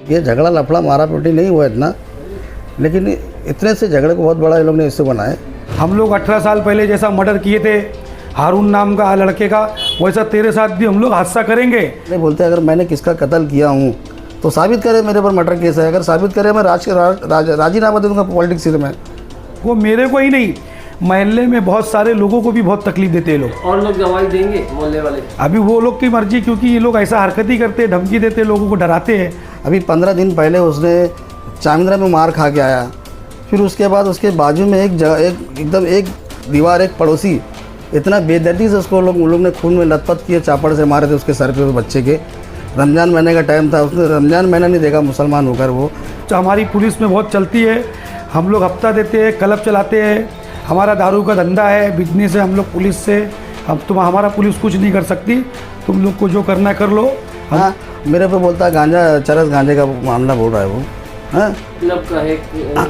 ये झगड़ा लफड़ा मारा पीटी नहीं हुआ इतना, लेकिन इतने से झगड़े को बहुत बड़ा ये लोग ने इससे बनाया। हम लोग 18 साल पहले जैसा मर्डर किए थे हारून नाम का लड़के का, वैसा तेरे साथ भी हम लोग हादसा करेंगे। नहीं बोलते अगर मैंने किसका कत्ल किया हूँ तो साबित करे, मेरे पर मर्डर केस है, अगर साबित करे मैं राजीनामा दे दूँगा पॉलिटिक्स से। मैं वो मेरे को ही नहीं, मोहल्ले में बहुत सारे लोगों को भी बहुत तकलीफ देते हैं लोग। और लोग गवाही देंगे मोहल्ले वाले? अभी वो लोग की मर्जी, क्योंकि ये लोग ऐसा हरकत ही करते हैं, धमकी देते हैं, लोगों को डराते हैं। अभी 15 दिन पहले उसने चामिंद्रा में मार खा के आया, फिर उसके बाद उसके बाजू में एक दीवार, एक पड़ोसी इतना बेदर्दी से उसको लोग ने खून में लथपथ किए, चापड़ से मारे थे उसके सर पे, उस बच्चे के। रमज़ान महीने का टाइम था, उसने रमज़ान महीना नहीं देखा मुसलमान होकर वो। तो हमारी पुलिस में बहुत चलती है, हम लोग हफ्ता देते हैं, क्लब चलाते हैं, हमारा दारू का धंधा है, बिजनेस है हम लोग पुलिस से। अब हमारा पुलिस कुछ नहीं कर सकती, तुम लोग को जो करना है कर लो। हाँ, मेरे पे बोलता है गांजा, चरस गांजे का मामला बोल रहा है वो। हाँ, क्लब का है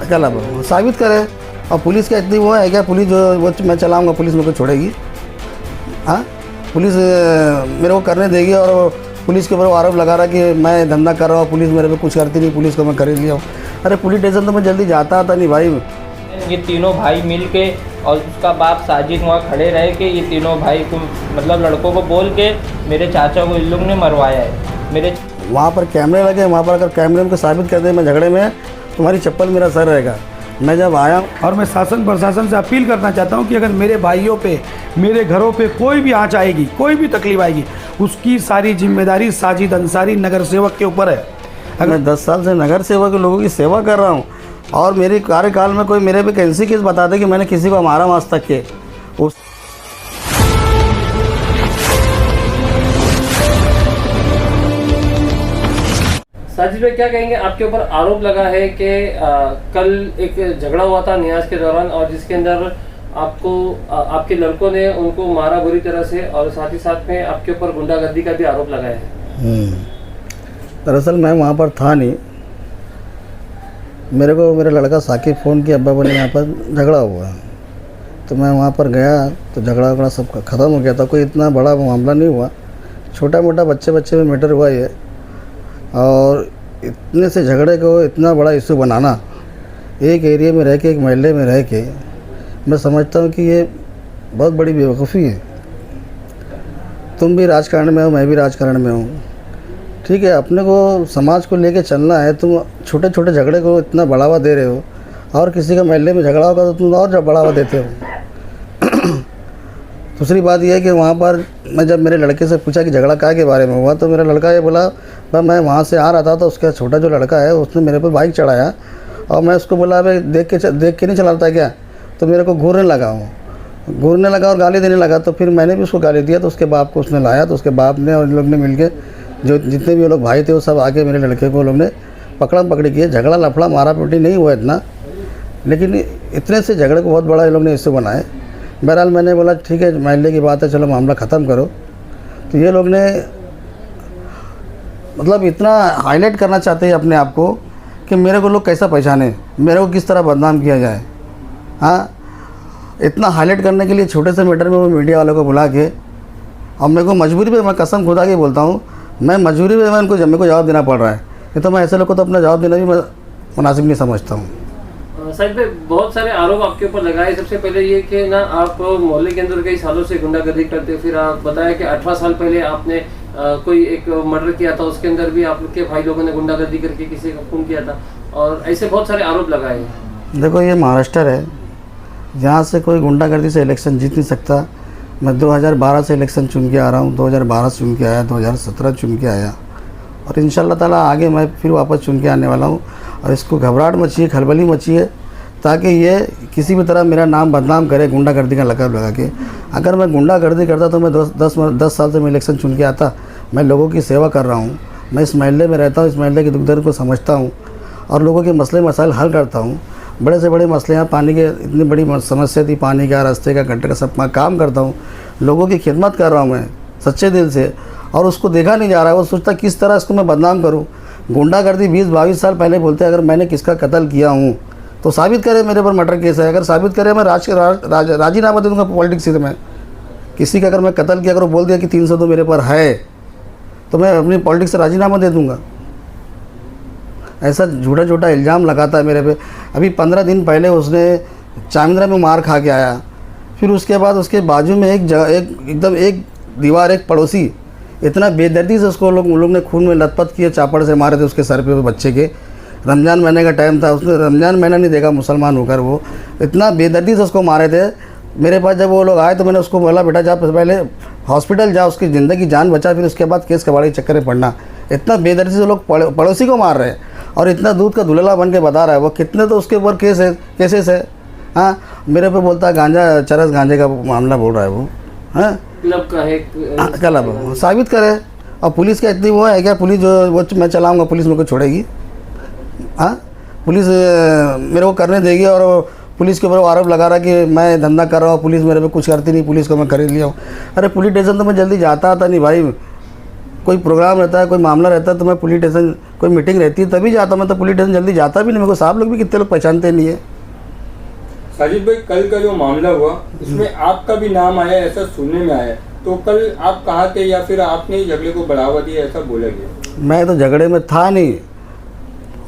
क्लब साबित करे। और पुलिस का इतनी वो है क्या, पुलिस जो वो मैं चलाऊँगा पुलिस मेरे को छोड़ेगी? हाँ, पुलिस मेरे को करने देगी? और पुलिस के ऊपर आरोप लगा रहा कि मैं धंधा कर रहा हूँ, पुलिस मेरे पे कुछ करती नहीं, पुलिस को मैं कर ही लिया हूँ। अरे पुलिस स्टेशन तो मैं जल्दी जाता आता नहीं भाई। ये तीनों भाई मिल के और उसका बाप साजिद वहाँ खड़े रहे कि ये तीनों भाई को मतलब लड़कों को बोल के मेरे चाचा को इन लोग ने मरवाया है। मेरे वहाँ पर कैमरे लगे, वहाँ पर अगर कैमरे में साबित कर दे मैं झगड़े में, तुम्हारी चप्पल मेरा सर रहेगा। मैं जब आया, और मैं शासन प्रशासन से अपील करना चाहता हूँ कि अगर मेरे भाइयों पे, मेरे घरों पे कोई भी आँच आएगी, कोई भी तकलीफ आएगी, उसकी सारी जिम्मेदारी साजिद अंसारी नगर सेवक के ऊपर है। अगर मैं 10 साल से नगर सेवक के लोगों की सेवा कर रहा हूँ और मेरे कार्यकाल में कोई मेरे पे कैंसी केस बता दे कि मैंने किसी को मारा आज तक के, उस साजिद भाई क्या कहेंगे? आपके ऊपर आरोप लगा है कि कल एक झगड़ा हुआ था नियाज के दौरान, और जिसके अंदर आपके लड़कों ने उनको मारा बुरी तरह से, और साथ ही साथ में आपके ऊपर गुंडागर्दी का भी आरोप लगाया है। दरअसल मैं वहाँ पर था नहीं, मेरे को मेरा लड़का साकिब फ़ोन किया, अब्बा बोले यहाँ पर झगड़ा हुआ। तो मैं वहाँ पर गया तो झगड़ा सब ख़त्म हो गया था, कोई इतना बड़ा मामला नहीं हुआ, छोटा मोटा बच्चे में मैटर हुआ ये। और इतने से झगड़े को इतना बड़ा इशू बनाना, एक एरिया में रह के, एक मोहल्ले में रह के, मैं समझता हूँ कि ये बहुत बड़ी बेवकूफ़ी है। तुम भी राजकारण में हो, मैं भी राजकारण में हूँ, ठीक है, अपने को समाज को लेके चलना है। तुम छोटे छोटे झगड़े को इतना बढ़ावा दे रहे हो, और किसी का मोहल्ले में झगड़ा होगा तो तुम और बढ़ावा देते हो। दूसरी बात यह है कि वहाँ पर मैं जब मेरे लड़के से पूछा कि झगड़ा काय के बारे में हुआ, तो मेरा लड़का ये बोला, मैं वहाँ से आ रहा था तो उसका छोटा जो लड़का है उसने मेरे पर बाइक चढ़ाया, और मैं उसको बोला भाई देख के नहीं चलाता क्या, तो मेरे को घूरने लगा और गाली देने लगा। तो फिर मैंने भी उसको गाली दिया, तो उसके बाप को उसने लाया, तो उसके बाप ने और इन लोग ने मिलके, जो जितने भी वो लोग भाई थे वो सब आके मेरे लड़के को लोग ने पकड़ी किए। झगड़ा लफड़ा मारा पीटी नहीं हुआ इतना, लेकिन इतने से झगड़े को बहुत बड़ा ये लोग ने इससे बनाए। बहरहाल मैंने बोला ठीक है, मोहल्ले की बात है, चलो मामला ख़त्म करो। तो ये लोग ने मतलब इतना हाईलाइट करना चाहते हैं अपने आप को कि मेरे को लोग कैसा पहचाने, मेरे को किस तरह बदनाम किया जाए। हाँ, इतना हाईलाइट करने के लिए छोटे से मैटर में वो मीडिया वालों को बुला के, और मेरे को मजबूरी पे, मैं कसम खुदा के बोलता हूँ, मैं मजबूरी में मेरे को जवाब देना पड़ रहा है, नहीं तो मैं ऐसे लोग को तो अपना जवाब देना भी मैं मुनासिब नहीं समझता हूँ। साजिद भाई, बहुत सारे आरोप आपके ऊपर लगाए। सबसे पहले ये कि ना आप मोहल्ले के अंदर कई सालों से गुंडागर्दी करते, फिर आप बताया कि 18 साल पहले आपने कोई एक मर्डर किया था, उसके अंदर भी आपके भाई लोगों ने गुंडागर्दी करके किसी का खून किया था, और ऐसे बहुत सारे आरोप लगाए हैं। देखो ये महाराष्ट्र है, यहाँ से कोई गुंडागर्दी से इलेक्शन जीत नहीं सकता। मैं 2012 से इलेक्शन चुन के आ रहा हूँ, 2012 से चुन के आया, 2017 चुन के आया, और इंशाल्लाह ताला आगे मैं फिर वापस चुन के आने वाला हूँ। और इसको घबराहट मची है, खलबली मची है, ताकि ये किसी भी तरह मेरा नाम बदनाम करे गुंडागर्दी का लक़ब लगा के। अगर मैं गुंडागर्दी करता तो मैं 10 साल से मैं इलेक्शन चुन के आता। मैं लोगों की सेवा कर रहा हूँ, मैं इस मोहल्ले में रहता हूँ, इस मोहल्ले के दुख दर्द को समझता हूँ और लोगों के मसले मसाइल हल करता हूँ। बड़े से बड़े मसले, यहाँ पानी के इतनी बड़ी समस्या थी, पानी का, रास्ते का, गटर का, सब मैं काम करता हूँ, लोगों की खिदमत कर रहा हूँ मैं सच्चे दिल से, और उसको देखा नहीं जा रहा है। वो सोचता किस तरह इसको मैं बदनाम करूँ। गुंडागर्दी 20-22 साल पहले बोलते अगर मैंने किसका कत्ल किया हूँ तो साबित करे, मेरे पर मर्डर केस है, अगर साबित करे मैं राजीनामा दे दूँगा पॉलिटिक्स से। मैं किसी का अगर मैं कत्ल किया, अगर बोल दिया कि 302 मेरे पर है, तो मैं अपनी पॉलिटिक्स से राजीनामा दे दूँगा। ऐसा झूठा झूठा इल्ज़ाम लगाता है मेरे पे। अभी 15 दिन पहले उसने चामिंद्रा में मार खा के आया, फिर उसके बाद उसके बाजू में एकदम एक दीवार, एक पड़ोसी इतना बेदर्दी से उसको लोग ने खून में लथपथ किए, चापड़ से मारे थे उसके सर पे बच्चे के। रमज़ान महीने का टाइम था, उसने रमज़ान महीना नहीं देखा मुसलमान होकर, वो इतना बेदर्दी से उसको मारे थे। मेरे पास जब वो लोग आए तो मैंने उसको बोला, बेटा जा पहले हॉस्पिटल जा, उसकी ज़िंदगी जान बचा, फिर उसके बाद केस कबाड़ी चक्कर में पड़ना। इतना बेदर्दी से लोग पड़ोसी को मार रहे हैं और इतना दूध का धुलला बन के बता रहा है। वो कितने तो उसके ऊपर केसेस है। हाँ, मेरे पे बोलता है गांजा, चरस गांजे का मामला बोल रहा है वो। हाँ, क्लब का है क्लब साबित करे। और पुलिस का इतनी वो है क्या, पुलिस जो वो मैं चलाऊँगा पुलिस मेरे को छोड़ेगी? हाँ, पुलिस मेरे को करने देगी? और पुलिस के ऊपर आरोप लगा रहा है कि मैं धंधा कर रहा हूँ, पुलिस मेरे पे कुछ करती नहीं, पुलिस को मैं खरीद लिया हूँ। अरे पुलिस स्टेशन तो मैं जल्दी जाता आता नहीं भाई, कोई प्रोग्राम रहता है, कोई मामला रहता है तो मैं पुलिस स्टेशन, कोई मीटिंग रहती है तभी जाता हूँ। मैं तो पुलिस स्टेशन जल्दी जाता भी नहीं, मेरे को साहब लोग भी कितने लोग पहचानते नहीं है। साजिद भाई, कल का जो मामला हुआ उसमें आपका भी नाम आया, ऐसा सुनने में आया, तो कल आप कहाँ थे या फिर आपने ही झगड़े को बढ़ावा दिया, ऐसा बोला गया? मैं तो झगड़े में था नहीं,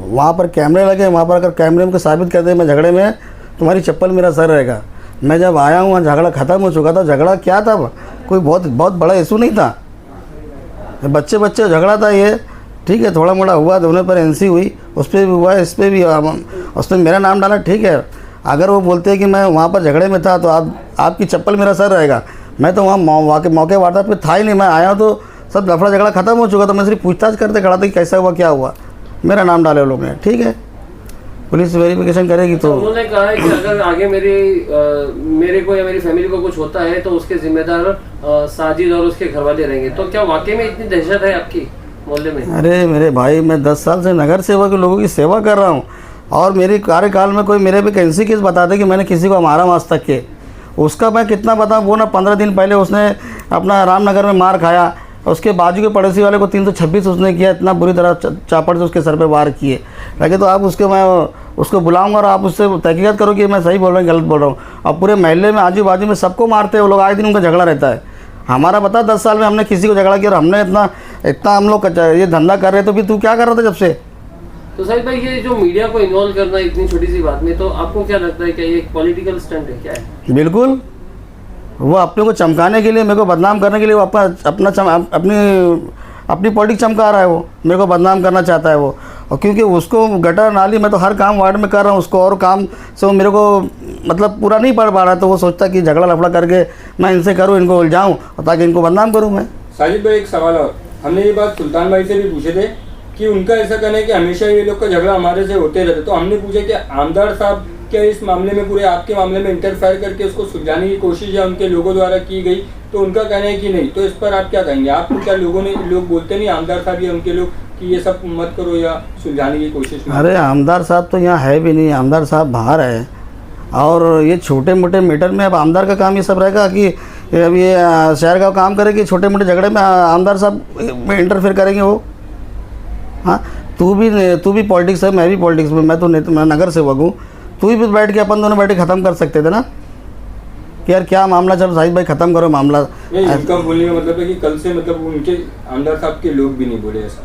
वहाँ पर कैमरे लगे, वहाँ पर अगर कैमरे में साबित कर दे मैं झगड़े में, तुम्हारी चप्पल मेरा सर रहेगा। मैं जब आया हूँ वहाँ झगड़ा ख़त्म हो चुका था। झगड़ा क्या था, कोई बहुत बड़ा इशू नहीं था, बच्चे झगड़ा था ये, ठीक है, थोड़ा मोड़ा हुआ, दोनों पर एनसी हुई, उस पर भी हुआ, इस पर भी, उसने मेरा नाम डाला, ठीक है। अगर वो बोलते हैं कि मैं वहाँ पर झगड़े में था तो आपकी चप्पल मेरा सर रहेगा। मैं तो वहाँ मौके वारदात पे था ही नहीं, मैं आया तो सब लफड़ा झगड़ा ख़त्म हो चुका था। मैं सिर्फ पूछताछ करते खड़ा था कि कैसा हुआ, क्या हुआ, मेरा नाम डाले वो लोग ने, ठीक है, पुलिस वेरिफिकेशन करेगी। तो उन्होंने कहा है कि अगर आगे मेरे को या मेरी फैमिली को कुछ होता है तो उसके जिम्मेदार साजिद और उसके घर वाले रहेंगे। तो क्या वाकई में इतनी दहशत है आपकी मोहल्ले में? अरे मेरे भाई, मैं 10 साल से नगर सेवा के लोगों की सेवा कर रहा हूँ और मेरी कार्यकाल में कोई मेरे पे कैसी केस बता दे कि मैंने किसी को मारा आज तक के, उसका मैं कितना बताऊँ। वो ना 15 दिन पहले उसने अपना रामनगर में मार खाया, उसके बाजू के पड़ोसी वाले को 326 उसने किया, इतना बुरी तरह चापड़ से उसके सर पे वार किए। लगे तो आप मैं उसको बुलाऊंगा और आप उससे तहकीकात करो कि मैं सही बोल रहा हूँ गलत बोल रहा हूँ। और पूरे महल्ले में आजू बाजू में सबको मारते हैं वो लोग, आए दिन उनका झगड़ा रहता है। हमारा बता 10 साल में हमने किसी को झगड़ा किया और हमने इतना हम लोग ये धंधा कर रहे, तो फिर तू क्या कर रहा था जब से? तो साहिद भाई, ये जो मीडिया को इन्वॉल्व करना इतनी छोटी सी बात में, तो आपको क्या लगता है कि ये एक पॉलिटिकल स्टंट है, क्या है? बिल्कुल, वो अपने को चमकाने के लिए, मेरे को बदनाम करने के लिए वो अपनी पॉलिटिक्स चमका रहा है। वो मेरे को बदनाम करना चाहता है वो, और क्योंकि उसको गटर नाली, मैं तो हर काम वार्ड में कर रहा हूँ, उसको और काम से वो मेरे को मतलब पूरा नहीं पढ़ पा रहा, तो वो सोचता कि झगड़ा लफड़ा करके मैं इनसे करूँ, इनको उलझाऊँ ताकि इनको बदनाम करूँ मैं। साजिद भाई, एक सवाल और, हमने ये बात सुल्तान भाई से भी पूछे थे कि उनका ऐसा कहना है कि हमेशा ये लोग का झगड़ा हमारे से होते रहते, तो हमने पूछा कि आमदार साहब क्या इस मामले में, पूरे आपके मामले में इंटरफेयर करके उसको सुलझाने की कोशिश या उनके लोगों द्वारा की गई? तो उनका कहना है कि नहीं। तो इस पर आप क्या कहेंगे? आपको क्या लोग बोलते नहीं आमदार साहब या उनके लोग कि ये सब मत करो या सुलझाने की कोशिश? अरे आमदार साहब तो यहाँ है भी नहीं, आमदार साहब बाहर है। और ये छोटे मोटे मैटर में अब आमदार का काम ये सब रहेगा कि अब ये शहर का काम करेगी, छोटे मोटे झगड़े में आमदार साहब में इंटरफेयर करेंगे वो? हाँ, तू भी पॉलिटिक्स है, मैं भी पॉलिटिक्स में, मैं नगर सेवक हूँ, तू ही बैठ के अपन दोनों बैठ के ख़त्म कर सकते थे ना कि यार क्या मामला, चलो साहिद भाई ख़त्म करो मामला। नहीं, उनका बोलने का मतलब है कि कल से मतलब उनके आमदार साहब के लोग भी नहीं बोले ऐसा?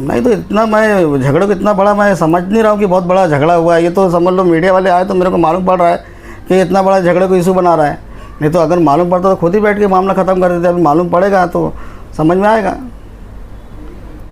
नहीं, तो इतना मैं झगड़े को इतना बड़ा मैं समझ नहीं रहा हूँ कि बहुत बड़ा झगड़ा हुआ है। ये तो समझ लो मीडिया वाले आए तो मेरे को मालूम पड़ रहा है कि इतना बड़ा झगड़े को इशू बना रहा है, नहीं तो अगर मालूम पड़ता तो खुद ही बैठ के मामला ख़त्म कर देते। अभी मालूम पड़ेगा तो समझ में आएगा।